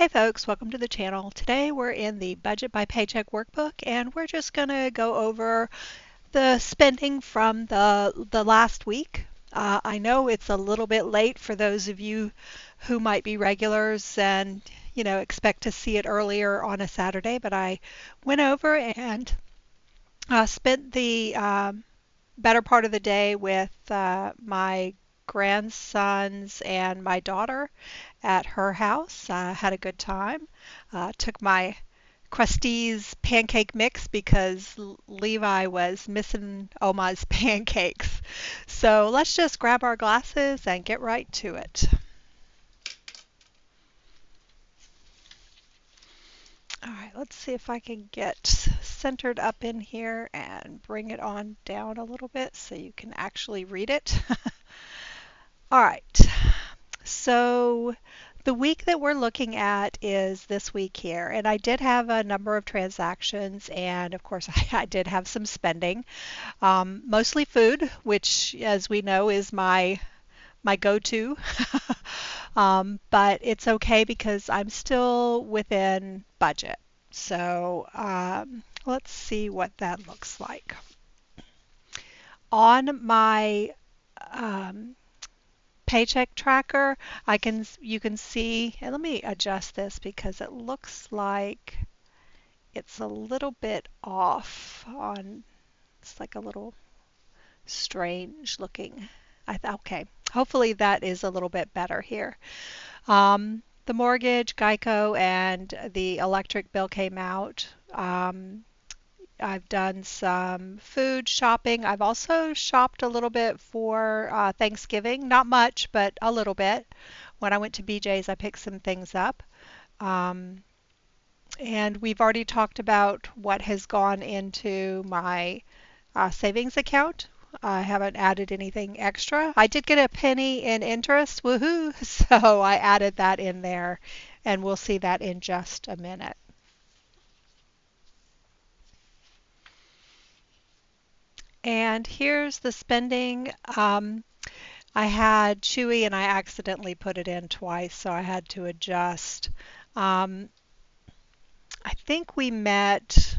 Hey folks, welcome to the channel. Today we're in the Budget by Paycheck Workbook and we're just going to go over the spending from the last week. I know it's a little bit late for those of you who might be regulars and expect to see it earlier on a Saturday, but I went over and spent the better part of the day with my grandsons and my daughter at her house. Had a good time. Took my Krusteaz pancake mix because Levi was missing Oma's pancakes. So let's just grab our glasses and get right to it. All right, let's see if I can get centered up in here and bring it on down a little bit so you can actually read it. All right, so the week that we're looking at is this week here, and I did have a number of transactions, and of course I did have some spending, mostly food, which as we know is my go-to. But it's okay because I'm still within budget. So let's see what that looks like. On my paycheck tracker, you can see, and let me adjust this because it looks like it's a little bit off on, it's like a little strange looking. Okay, hopefully that is a little bit better here. The mortgage, Geico, and the electric bill came out. I've done some food shopping. I've also shopped a little bit for Thanksgiving. Not much, but a little bit. When I went to BJ's, I picked some things up. And we've already talked about what has gone into my savings account. I haven't added anything extra. I did get a penny in interest, woohoo! So I added that in there, and we'll see that in just a minute. And here's the spending. I had Chewy and I accidentally put it in twice, so I had to adjust. I think we met.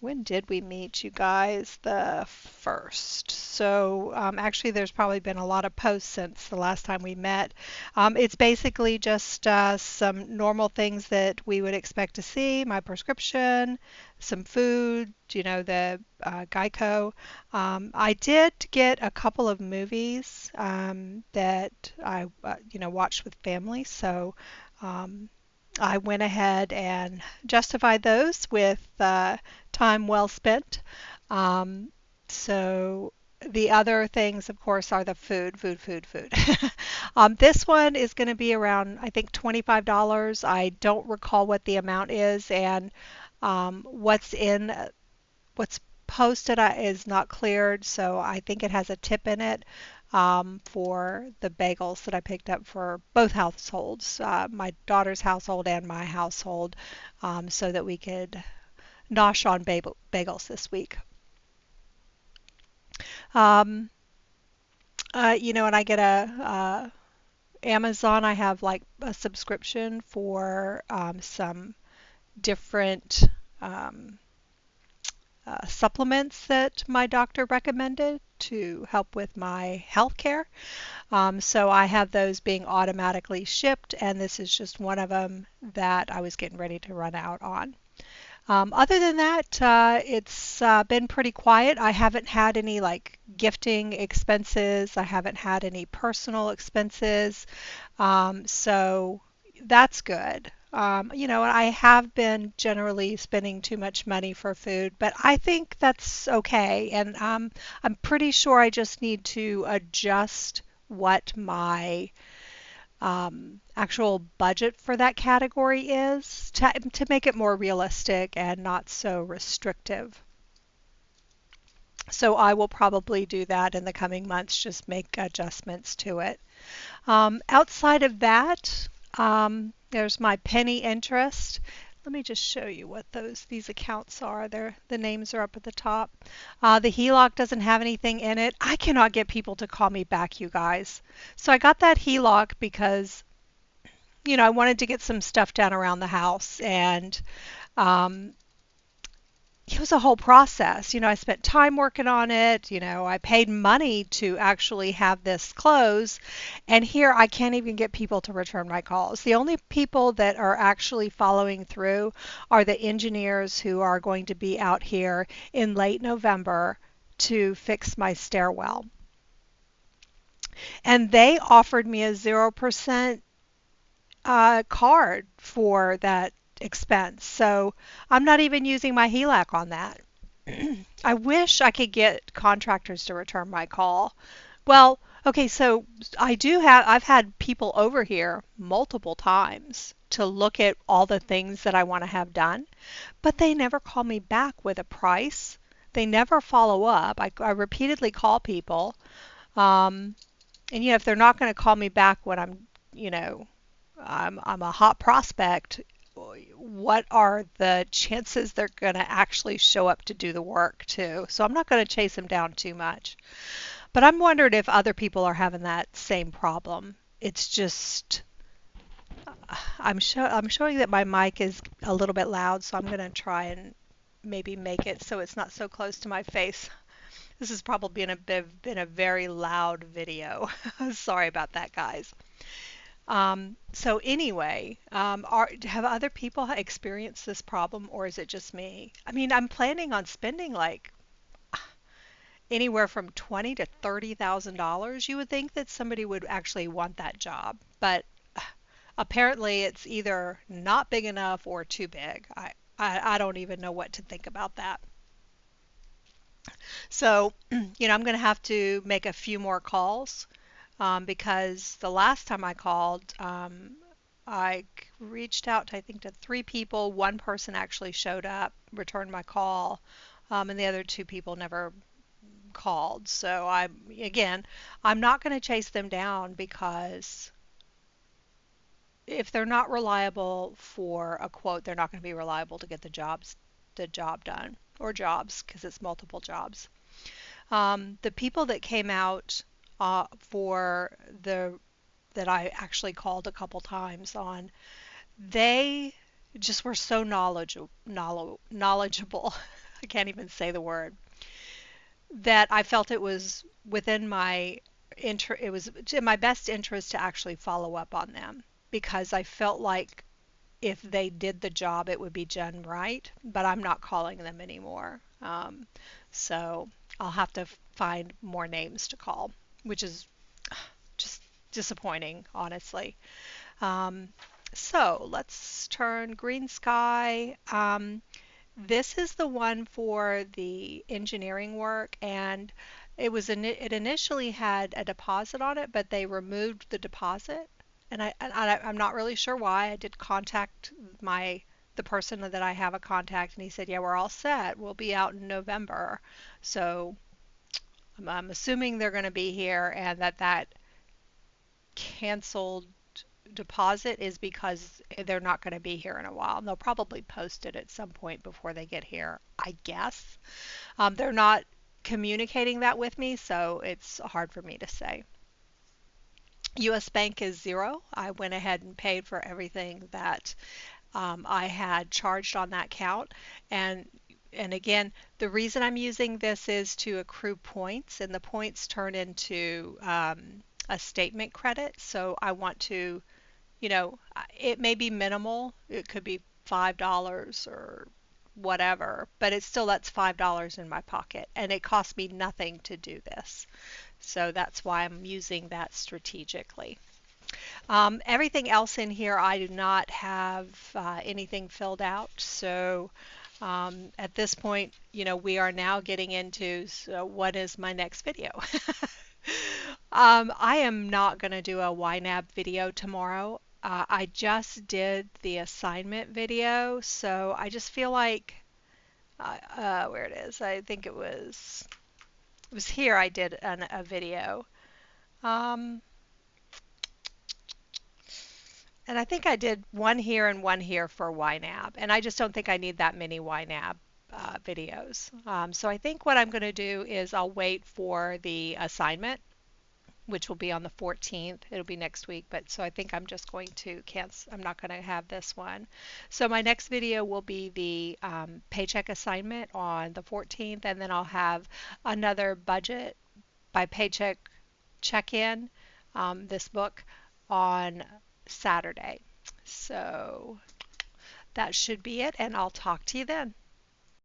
When did we meet, you guys? The 1st. So actually there's probably been a lot of posts since the last time we met. It's basically just some normal things that we would expect to see, my prescription, some food, the Geico. I did get a couple of movies that I watched with family, so I went ahead and justified those with time well spent. So the other things, of course, are the food. This one is going to be around, I think, $25. I don't recall what the amount is, and what's posted is not cleared, so I think it has a tip in it for the bagels that I picked up for both households, my daughter's household and my household, so that we could nosh on bagels this week. And I get a Amazon. I have like a subscription for some different supplements that my doctor recommended to help with my health care. So I have those being automatically shipped, and this is just one of them that I was getting ready to run out on. Other than that, it's been pretty quiet. I haven't had any like gifting expenses. I haven't had any personal expenses. So that's good. And I have been generally spending too much money for food, but I think that's okay. And I'm pretty sure I just need to adjust what my actual budget for that category is to make it more realistic and not so restrictive. So I will probably do that in the coming months, just make adjustments to it. Outside of that, there's my penny interest. Let me just show you what these accounts are. The names are up at the top. The HELOC doesn't have anything in it. I cannot get people to call me back, you guys. So I got that HELOC because I wanted to get some stuff done around the house, and um, it was a whole process. I spent time working on it. I paid money to actually have this close, and here I can't even get people to return my calls. The only people that are actually following through are the engineers who are going to be out here in late November to fix my stairwell. And they offered me a 0% card for that expense. So I'm not even using my HELAC on that. I wish I could get contractors to return my call. Well, okay, so I've had people over here multiple times to look at all the things that I want to have done, but they never call me back with a price. They never follow up. I repeatedly call people. Um, and if they're not going to call me back when you know, I'm a hot prospect, what are the chances they're going to actually show up to do the work too? So I'm not going to chase them down too much. But I'm wondering if other people are having that same problem. It's just I'm showing that my mic is a little bit loud, so I'm going to try and maybe make it so it's not so close to my face. This has probably been a very loud video. Sorry about that, guys. So anyway, have other people experienced this problem, or is it just me? I mean, I'm planning on spending like anywhere from twenty to $30,000. You would think that somebody would actually want that job, but apparently it's either not big enough or too big. I don't even know what to think about that. So, I'm going to have to make a few more calls because the last time I called, I reached out to, I think, to three people. One person actually showed up, returned my call, and the other two people never called. So I'm not going to chase them down because if they're not reliable for a quote, they're not going to be reliable to get the job done, or jobs, because it's multiple jobs. The people that came out for the that I actually called a couple times on, they just were so knowledgeable. I can't even say the word, that I felt it was within my it was in my best interest to actually follow up on them, because I felt like if they did the job, it would be done right, but I'm not calling them anymore. So I'll have to find more names to call, which is just disappointing, honestly. Um, so let's turn green sky. This is the one for the engineering work, and it initially had a deposit on it, but they removed the deposit, and I'm not really sure why. I did contact the person that I have a contact, and he said, yeah, we're all set. We'll be out in November. So I'm assuming they're going to be here, and that canceled deposit is because they're not going to be here in a while. And they'll probably post it at some point before they get here, I guess. They're not communicating that with me, so it's hard for me to say. US Bank is zero. I went ahead and paid for everything that I had charged on that count. And again, the reason I'm using this is to accrue points, and the points turn into a statement credit. So I want to, it may be minimal. It could be $5 or whatever, but it's still, that's $5 in my pocket, and it costs me nothing to do this. So that's why I'm using that strategically. Everything else in here, I do not have anything filled out. So at this point, we are now getting into, so what is my next video? I am not going to do a YNAB video tomorrow. I just did the assignment video, so I just feel like, where it is, I think it was here I did a video. And I think I did one here and one here for YNAB, and I just don't think I need that many YNAB videos. So I think what I'm going to do is I'll wait for the assignment which will be on the 14th. It'll be next week, but so I think I'm just going to cancel. I'm not going to have this one. So my next video will be the paycheck assignment on the 14th, and then I'll have another budget by Paycheck Check-In, this book, on Saturday. So that should be it, and I'll talk to you then.